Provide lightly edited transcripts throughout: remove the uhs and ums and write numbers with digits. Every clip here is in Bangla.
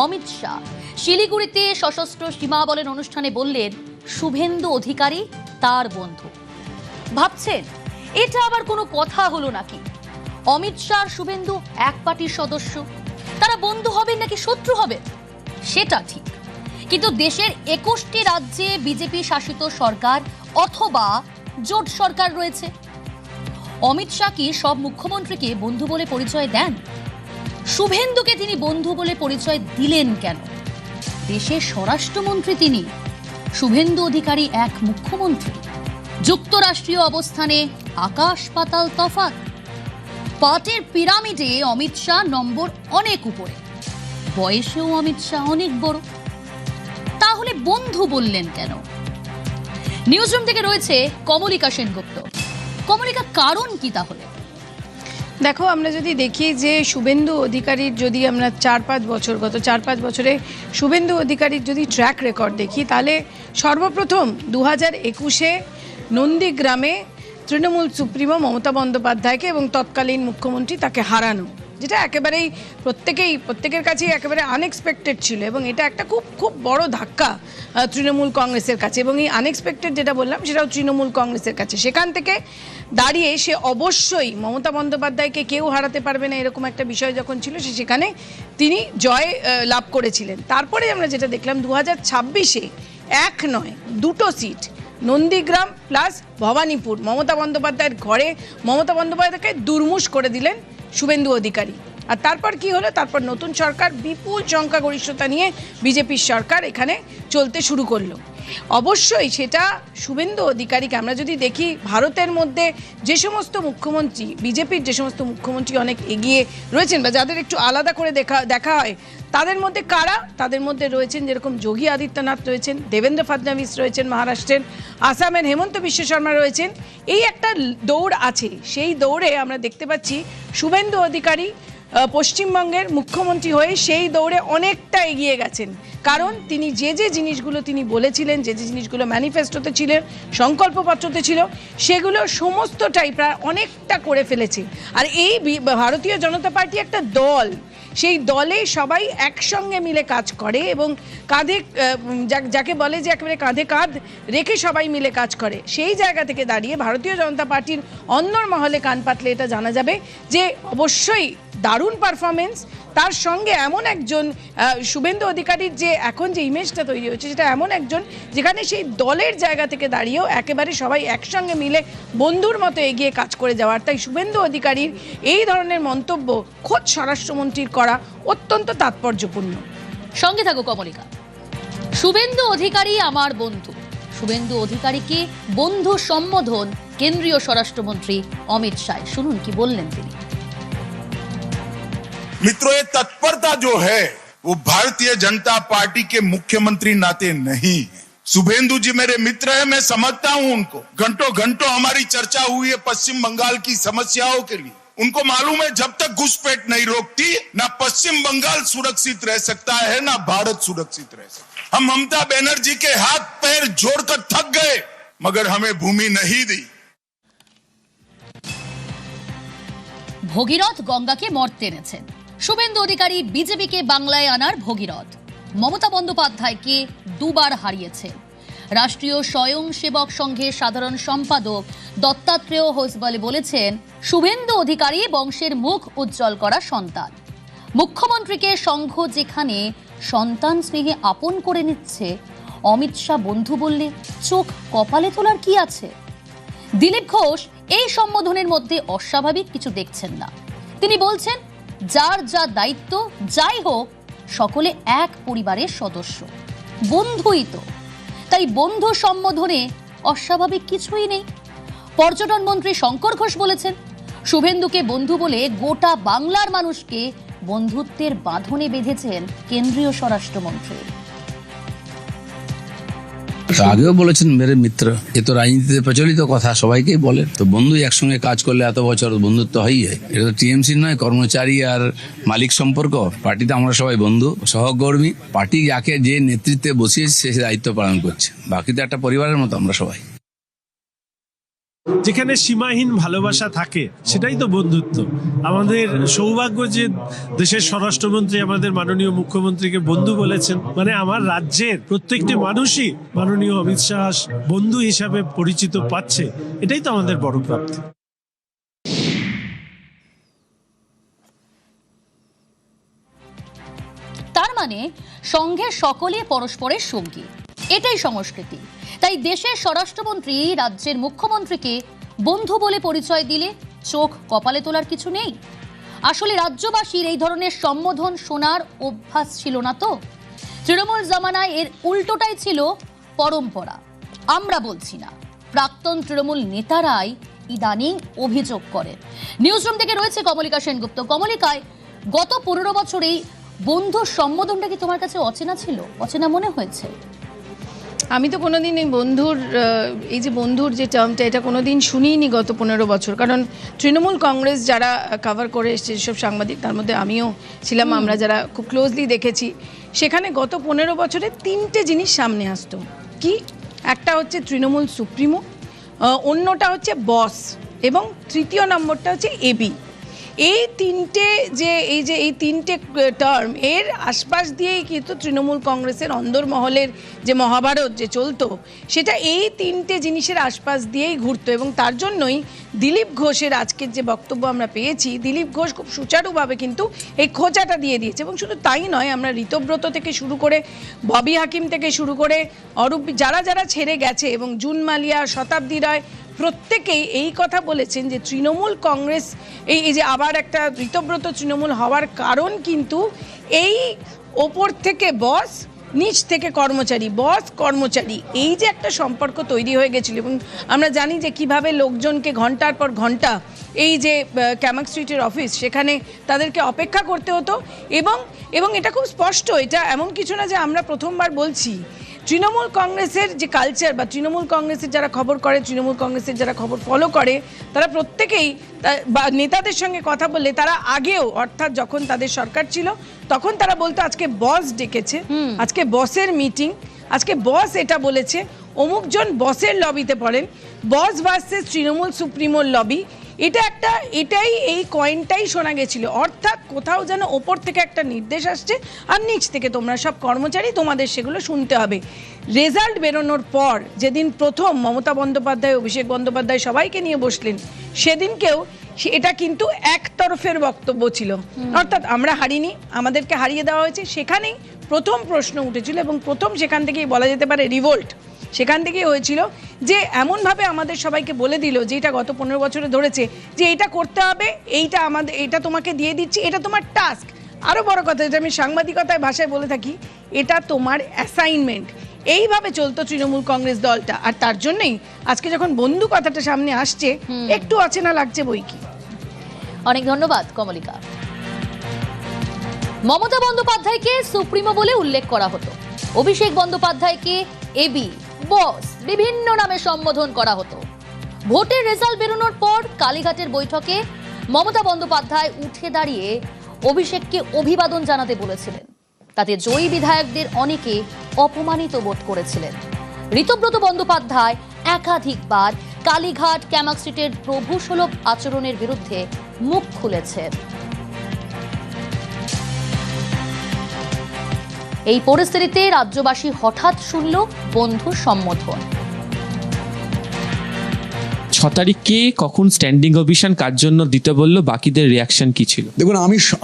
অমিত শাহ শিলিগুড়িতে সশস্ত্র সীমা বলেন অনুষ্ঠানে বললেন শুভেন্দু অধিকারী তার বন্ধু। ভাবছেন এটা আবার কোনো কথা হলো নাকি? অমিত শাহ আর শুভেন্দু এক পার্টির সদস্য, তারা বন্ধু হবেন নাকি শত্রু হবেন সেটা ঠিক, কিন্তু দেশের 21টি রাজ্যে বিজেপি শাসিত সরকার অথবা জোট সরকার রয়েছে। অমিত শাহ কি সব মুখ্যমন্ত্রীকে বন্ধু বলে পরিচয় দেন? শুভেন্দুকে তিনি বন্ধু বলে পরিচয় দিলেন কেন? দেশের স্বরাষ্ট্রমন্ত্রী তিনি, শুভেন্দু অধিকারী এক মুখ্যমন্ত্রী। যুক্তরাষ্ট্রীয় অবস্থানে আকাশ পাতাল তফাৎ। পার্টির পিরামিডে অমিত শাহ নম্বর অনেক উপরে, বয়সেও অমিত শাহ অনেক বড়, তাহলে বন্ধু বললেন কেন? নিউজরুম থেকে রয়েছে কমলিকা সেনগুপ্ত। কমলিকা, কারণ কি তাহলে? দেখো, আমরা যদি দেখি যে শুভেন্দু অধিকারীর যদি আমরা গত 4-5 বছরে শুভেন্দু অধিকারীর যদি ট্র্যাক রেকর্ড দেখি, তাহলে সর্বপ্রথম 2021-এ নন্দীগ্রামে তৃণমূল সুপ্রিমো মমতা বন্দ্যোপাধ্যায়কে এবং তৎকালীন মুখ্যমন্ত্রী তাকে হারানো, যেটা একেবারেই প্রত্যেকের কাছেই একেবারে আনএক্সপেক্টেড ছিল, এবং এটা একটা খুব বড় ধাক্কা তৃণমূল কংগ্রেসের কাছে। এবং এই আনএক্সপেক্টেড যেটা বললাম সেটাও তৃণমূল কংগ্রেসের কাছে। সেখান থেকে দাঁড়িয়ে সে অবশ্যই মমতা বন্দ্যোপাধ্যায়কে কেউ হারাতে পারবে না এরকম একটা বিষয় যখন ছিল, সেখানে তিনি জয় লাভ করেছিলেন। তারপরে আমরা যেটা দেখলাম 2026-এ 1 নয় 2টো সিট, নন্দীগ্রাম প্লাস ভবানীপুর, মমতা বন্দ্যোপাধ্যায়ের ঘরে মমতা বন্দ্যোপাধ্যায়কে দুর্মুষ করে দিলেন শুভেন্দু অধিকারী। আর তারপর কি হলো? তারপর নতুন সরকার বিপুল সংখ্যাগরিষ্ঠতা নিয়ে বিজেপির সরকার এখানে চলতে শুরু করলো। অবশ্যই সেটা শুভেন্দু অধিকারীকে আমরা যদি দেখি, ভারতের মধ্যে যে সমস্ত মুখ্যমন্ত্রী, বিজেপির যে সমস্ত মুখ্যমন্ত্রী অনেক এগিয়ে রয়েছেন বা যাদের একটু আলাদা করে দেখা হয়, তাদের মধ্যে কারা? তাদের মধ্যে রয়েছেন যেরকম যোগী আদিত্যনাথ রয়েছেন, দেবেন্দ্র ফডনবিস রয়েছেন মহারাষ্ট্রের, আসামের হেমন্ত বিশ্ব শর্মা রয়েছেন। এই একটা দৌড় আছে, সেই দৌড়ে আমরা দেখতে পাচ্ছি শুভেন্দু অধিকারী পশ্চিমবঙ্গের মুখ্যমন্ত্রী হয়ে সেই দৌড়ে অনেকটা এগিয়ে গেছেন। কারণ তিনি যে জিনিসগুলো তিনি বলেছিলেন, যে জিনিসগুলো ম্যানিফেস্টোতে ছিলেন, সংকল্পপত্রতে ছিল, সেগুলো সমস্তটাই প্রায় অনেকটা করে ফেলেছে। আর এই ভারতীয় জনতা পার্টি একটা দল, সেই দলে সবাই একসঙ্গে মিলে কাজ করে এবং কাঁধে যাকে বলে যে একেবারে কাঁধে কাঁধ রেখে সবাই মিলে কাজ করে। সেই জায়গা থেকে দাঁড়িয়ে ভারতীয় জনতা পার্টির অন্দর মহলে কান পাতলে এটা জানা যাবে যে অবশ্যই দারুণ পারফরমেন্স, তার সঙ্গে এমন একজন শুভেন্দু অধিকারীর যে এখন যে ইমেজটা তৈরি হচ্ছে, সেটা এমন একজন যেখানে সেই দলের জায়গা থেকে দাঁড়িয়েও একেবারে সবাই একসঙ্গে মিলে বন্ধুর মতো এগিয়ে কাজ করে যাওয়ার। তাই শুভেন্দু অধিকারীর এই ধরনের মন্তব্য খোদ স্বরাষ্ট্রমন্ত্রীর করা অত্যন্ত তাৎপর্যপূর্ণ। সঙ্গে থাকো কমলিকা। শুভেন্দু অধিকারী আমার বন্ধু, শুভেন্দু অধিকারীকে বন্ধু সম্বোধন কেন্দ্রীয় স্বরাষ্ট্রমন্ত্রী অমিত শাহ। শুনুন কি বললেন তিনি। मित्रों, ये तत्परता जो है वो भारतीय जनता पार्टी के मुख्यमंत्री नाते नहीं है। शुभेंदु जी मेरे मित्र हैं, मैं समझता हूं उनको। घंटों हमारी चर्चा हुई है पश्चिम बंगाल की समस्याओं के लिए। उनको मालूम है जब तक घुसपैठ नहीं रोकती, ना पश्चिम बंगाल सुरक्षित रह सकता है, ना भारत सुरक्षित रह सकता है। हम ममता बनर्जी के हाथ पैर जोड़कर थक गए, मगर हमें भूमि नहीं दी। ভগীরথ গঙ্গাকে মর্তে এনেছেন শুভেন্দু অধিকারী, বিজেপিকে বাংলায় আনার ভগীরথ। মমতা বন্দ্যোপাধ্যায়কে দুবার হারিয়েছেন। রাষ্ট্রীয় স্বয়ংসেবক সংঘের সাধারণ সম্পাদক দত্তাত্রেয় হোসবালে বলেছেন, শুভেন্দু অধিকারী বংশের মুখ উজ্জ্বল করা সন্তান। মুখ্যমন্ত্রীকে সংঘ যেখানে সন্তান স্নেহে আপন করে নিচ্ছে, অমিত শাহ বন্ধু বললে চোখ কপালে তোলার কি আছে? দিলীপ ঘোষ এই সম্বোধনের মধ্যে অস্বাভাবিক কিছু দেখছেন না। তিনি বলছেন, যার যা দায়িত্ব, যাই হোক সকলে এক পরিবারের সদস্য, বন্ধুই তো। তাই বন্ধু সম্বোধনে অস্বাভাবিক কিছুই নেই। পর্যটন মন্ত্রী শঙ্কর ঘোষ বলেছেন, শুভেন্দুকে বন্ধু বলে গোটা বাংলার মানুষকে বন্ধুত্বের বাঁধনে বেঁধেছেন কেন্দ্রীয় স্বরাষ্ট্রমন্ত্রী। আগেও বলেছেন মেরে মিত্র, এ তো রাজনীতিতে প্রচলিত কথা, সবাইকেই বলে। তো বন্ধু একসঙ্গে কাজ করলে এত বছর বন্ধুত্ব হয়ই হয়। এটা তো টিএমসি নয়, কর্মচারী আর মালিক সম্পর্ক। পার্টিতে আমরা সবাই বন্ধু, সহকর্মী। পার্টি যাকে যে নেতৃত্বে বসিয়েছে সে দায়িত্ব পালন করছে, বাকি তো একটা পরিবারের মতো আমরা সবাই। যেখানে সীমাহীন ভালোবাসা থাকে সেটাই তো বন্ধুত্ব। আমাদের সৌভাগ্য যে দেশের স্বরাষ্ট্রমন্ত্রী আমাদের মাননীয় মুখ্যমন্ত্রীকে বন্ধু বলেছেন, মানে আমার রাজ্যের প্রত্যেকটি মানুষই মাননীয় অমিত শাহ বন্ধু হিসাবে পরিচিত পাচ্ছে, এটাই তো আমাদের বড় প্রাপ্তি। তার মানে সঙ্ঘের সকলে পরস্পরের সঙ্গী, এটাই সংস্কৃতি। তাই দেশের স্বরাষ্ট্রমন্ত্রী রাজ্যের মুখ্যমন্ত্রীকে বন্ধু বলে পরিচয় দিলে চোখ কপালে তোলার কিছু নেই। আসলে রাজ্যবাসীর এই ধরনের সম্বোধন শোনার অভ্যাস ছিল না তো। তৃণমূল জামানায় এর উল্টোটাই ছিল পরম্পরা। আমরা বলছি না, প্রাক্তন তৃণমূল নেতারাই ইদানিং অভিযোগ করেন। নিউজরুম থেকে রয়েছে কমলিকা সেনগুপ্ত। কমলিকায় গত 15 বছর এই বন্ধুর সম্বোধনটা কি তোমার কাছে অচেনা ছিল, অচেনা মনে হয়েছে? আমি তো কোনোদিন এই বন্ধুর যে টার্মটা, এটা কোনোদিন শুনিনি গত 15 বছর। কারণ তৃণমূল কংগ্রেস যারা কভার করে এসছে, যেসব সাংবাদিক, তার মধ্যে আমিও ছিলাম, আমরা যারা খুব ক্লোজলি দেখেছি, সেখানে গত 15 বছরে 3টে জিনিস সামনে আসতো। কি? একটা হচ্ছে তৃণমূল সুপ্রিমো, অন্যটা হচ্ছে বস, এবং তৃতীয় নম্বরটা হচ্ছে এবি। এই তিনটে টার্ম এর আশপাশ দিয়েই কিন্তু তৃণমূল কংগ্রেসের অন্দরমহলের যে মহাভারত যে চলতো, সেটা এই 3টে জিনিসের আশপাশ দিয়েই ঘুরতো। এবং তার জন্যই দিলীপ ঘোষের আজকের যে বক্তব্য আমরা পেয়েছি, দিলীপ ঘোষ খুব সুচারুভাবে কিন্তু এই খোঁচাটা দিয়ে দিয়েছে। এবং শুধু তাই নয়, আমরা ঋতব্রত থেকে শুরু করে ববি হাকিম থেকে শুরু করে অরূপ, যারা ছেড়ে গেছে, এবং জুন মালিয়া, শতাব্দী রায়, প্রত্যেকেই এই কথা বলেছেন যে তৃণমূল কংগ্রেস এই যে আবার একটা ঋতব্রত তৃণমূল হওয়ার কারণ কিন্তু এই ওপর থেকে বস, নিচ থেকে কর্মচারী, বস কর্মচারী, এই যে একটা সম্পর্ক তৈরি হয়ে গেছিল। এবং আমরা জানি যে কিভাবে লোকজনকে ঘন্টার পর ঘন্টা এই যে ক্যামাক স্ট্রিটের অফিস, সেখানে তাদেরকে অপেক্ষা করতে হতো। এবং এটা খুব স্পষ্ট, এটা এমন কিছু না যে আমরা প্রথমবার বলছি। তৃণমূল কংগ্রেসের যে কালচার, বা তৃণমূল কংগ্রেসের যারা খবর করে, তৃণমূল কংগ্রেসের যারা খবর ফলো করে, তারা প্রত্যেকেই বা নেতাদের সঙ্গে কথা বললে তারা আগেও, অর্থাৎ যখন তাদের সরকার ছিল তখন তারা বলতো আজকে বস ডেকেছে, আজকে বসের মিটিং, আজকে বস এটা বলেছে, অমুকজন বসের লবিতে পড়েন, বস ভার্সেস তৃণমূল সুপ্রিমোর লবি। এটাই এই কয়েনটাই শোনা গেছিল। অর্থাৎ কোথাও যেন ওপর থেকে একটা নির্দেশ আসছে, আর নিচ থেকে তোমরা সব কর্মচারী, তোমাদের সেগুলো শুনতে হবে। রেজাল্ট বেরোনোর পর যেদিন প্রথম মমতা বন্দ্যোপাধ্যায়, অভিষেক বন্দ্যোপাধ্যায় সবাইকে নিয়ে বসলেন, সেদিনকেও এটা কিন্তু একতরফের বক্তব্য ছিল। অর্থাৎ আমরা হারিনি, আমাদেরকে হারিয়ে দেওয়া হয়েছে। সেখানেই প্রথম প্রশ্ন উঠেছিল, এবং প্রথম সেখান থেকেই বলা যেতে পারে রিভোল্ট সেখান থেকেই হয়েছিল, যে এমনভাবে আমাদের সবাইকে বলে দিল যে এটা গত 15 বছরে ধরেছে, যে এটা করতে হবে, এটা তোমাকে দিয়ে দিচ্ছি, এটা তোমার টাস্ক। আরও বড় কথা, যেটা আমি সাংবাদিকতায় ভাষায় বলে থাকি, এটা তোমার অ্যাসাইনমেন্ট। এইভাবে চলতো তৃণমূল কংগ্রেস দলটা। আর তার জন্যই আজকে যখন বন্ধু কথাটা সামনে আসছে, একটু অচেনা লাগছে বই কি। অনেক ধন্যবাদ কমলিকা। মমতা বন্দ্যোপাধ্যায়কে সুপ্রিমো বলে উল্লেখ করা হতো, অভিষেক বন্দ্যোপাধ্যায়কে এবি, বস, বিভিন্ন নামে সম্বোধন করা হতো। ভোটের রেজাল্ট বেরোনোর পর কালীঘাটের বৈঠকে মমতা বন্দ্যোপাধ্যায় উঠে দাঁড়িয়ে অভিষেককে অভিবাদন জানাতে বলেছিলেন। তাতে জয়ী বিধায়কদের অনেকে অপমানিত বোধ করেছিলেন। ঋতব্রত বন্দ্যোপাধ্যায় একাধিকবার কালীঘাট, ক্যামাক স্ট্রিটের প্রভুসুলভ আচরণের বিরুদ্ধে মুখ খুলেছেন। এই পরিস্থিতিতে রাজ্যবাসী হঠাৎ শুনল বন্ধুর সম্বোধন। 6 তারিখ কে কখন স্ট্যান্ডিং অভিশন কার জন্য দিতে বললো, বাকিদের রিয়াকশন কি ছিল? দেখুন,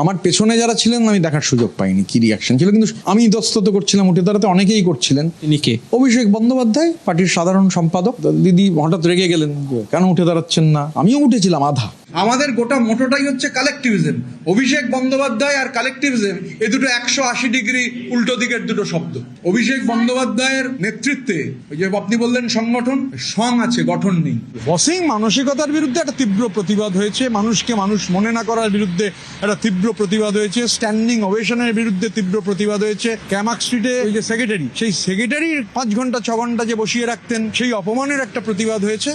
আমার পেছনে যারা ছিলেন আমি দেখার সুযোগ পাইনি কি রিয়াকশন ছিল, কিন্তু আমি ইতস্তত করছিলাম, উঠে দাঁড়াতে অনেকেই করছিলেন। তিনি কে? অভিষেক বন্দ্যোপাধ্যায়, পার্টির সাধারণ সম্পাদক। দিদি হঠাৎ রেগে গেলেন, কেন উঠে দাঁড়াচ্ছেন না? আমিও উঠেছিলাম আধা। আমাদের গোটা মোটোটাই হচ্ছে কালেকটিভিজম। অভিষেক বন্দ্যোপাধ্যায় আর কালেকটিভিজম, এই দুটো 180 ডিগ্রি উল্টো দিকের দুটো শব্দ। অভিষেক বন্দ্যোপাধ্যায়ের নেতৃত্বে ওই যে আপনি বললেন সংগঠন, সং আছে, গঠন নেই। বসিং মানসিকতার বিরুদ্ধে একটা তীব্র প্রতিবাদ হয়েছে, মানুষকে মানুষ মনে না করার বিরুদ্ধে একটা তীব্র প্রতিবাদ হয়েছে, স্ট্যান্ডিং ওভেশনের বিরুদ্ধে তীব্র প্রতিবাদ হয়েছে। ক্যামাক স্ট্রিটে ওই যে সেক্রেটারি, সেই সেক্রেটারির 5 ঘন্টা 6 ঘন্টা যে বসিয়ে রাখতেন, সেই অপমানের একটা প্রতিবাদ হয়েছে।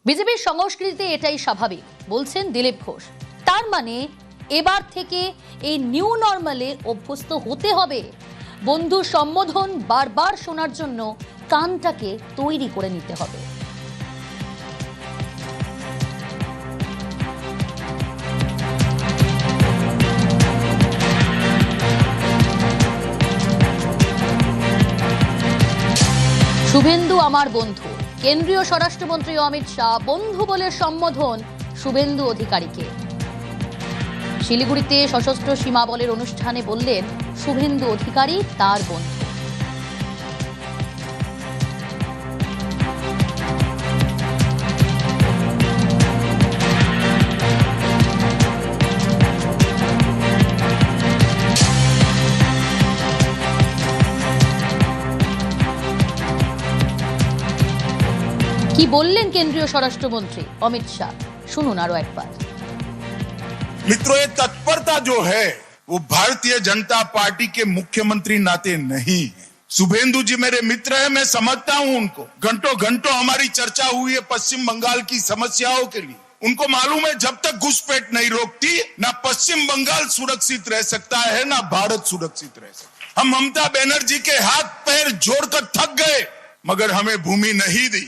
বিজেপির সংস্কৃতিতে এটাই স্বাভাবিক, বলছেন দিলীপ ঘোষ। তার মানে এবার থেকে এই নিউ নর্মালে অভ্যস্ত হতে হবে। বন্ধু সম্বোধন বারবার শোনার জন্য কানটাকে তৈরি করে নিতে হবে। শুভেন্দু আমার বন্ধু, কেন্দ্রীয় স্বরাষ্ট্রমন্ত্রী অমিত শাহ বন্ধু বলে সম্বোধন শুভেন্দু অধিকারীকে। শিলিগুড়িতে সশস্ত্র সীমা বলের অনুষ্ঠানে বললেন শুভেন্দু অধিকারী তার বন্ধু। কি বললেন কেন্দ্রীয় স্বরাষ্ট্রমন্ত্রী অমিত শাহ, শুনুন আরো একবার। मित्रों, ये तत्परता जो है वो भारतीय जनता पार्टी के मुख्यमंत्री नाते नहीं है। शुभेंदु जी मेरे मित्र हैं, मैं समझता हूं उनको। घंटों घंटों हमारी चर्चा हुई है पश्चिम बंगाल की समस्याओं के लिए। उनको मालूम है जब तक घुसपैठ नहीं रोकती ना पश्चिम बंगाल सुरक्षित रह सकता है ना भारत सुरक्षित रह सकता है। हम ममता बनर्जी के हाथ पैर जोड़कर थक गए मगर हमें भूमि नहीं दी।